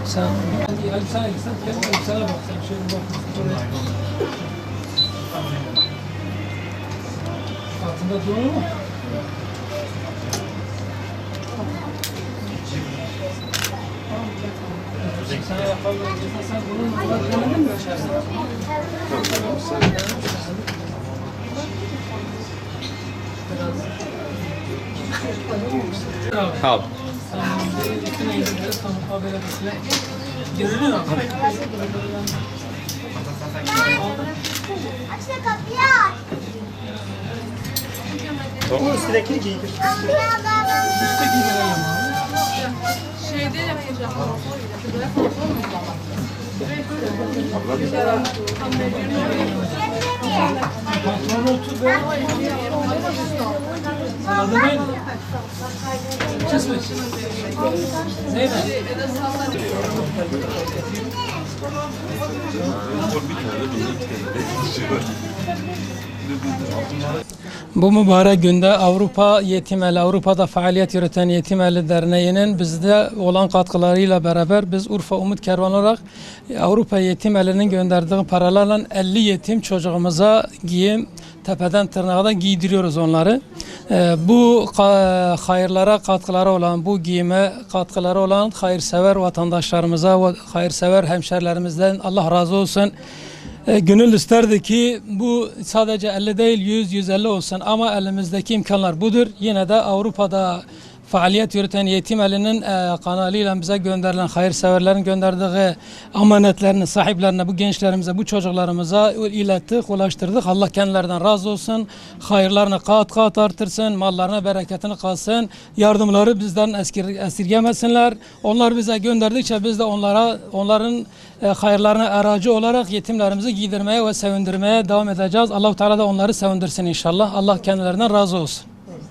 Sen elbisene gitsen, elbisene bak sen şöyle bak. Altında doğru mu? Sen ayakkabıları giysen sen bunun denedin mi ölçersin? Tamam. Görünüyor mu? Aç da kapıyı aç. Bu üstündekini giydir. Üstteki de öyle mi? Şeyde yapacağım. Pantolonu otur be. Sen adı neydi? Kısmet. Zeynep. Bu mübarek günde Avrupa Yetimeli, Avrupa'da faaliyet yürüten Yetimeli Derneği'nin bizde olan katkılarıyla beraber biz Urfa Umut Kervanı olarak Avrupa Yetimeli'nin gönderdiği paralarla 50 yetim çocuğumuza giyim, tepeden tırnağa da giydiriyoruz onları. Bu hayırlara katkıları olan, bu giyime katkıları olan hayırsever vatandaşlarımıza ve hayırsever hemşerilerimizden Allah razı olsun. Gönül isterdi ki bu sadece 50 değil 100-150 olsun ama elimizdeki imkanlar budur. Yine de Avrupa'da faaliyet yürüten Yetimeli'nin kanalıyla bize gönderilen hayırseverlerin gönderdiği amanetlerini sahiplerine, bu gençlerimize, bu çocuklarımıza ilettik, ulaştırdık. Allah kendilerinden razı olsun. Hayırlarını kat kat artırsın, mallarına bereketini kalsın. Yardımları bizden esirgemesinler. Onlar bize gönderdikçe biz de onların hayırlarına aracı olarak yetimlerimizi giydirmeye ve sevindirmeye devam edeceğiz. Allah-u Teala da onları sevindirsin inşallah. Allah kendilerinden razı olsun.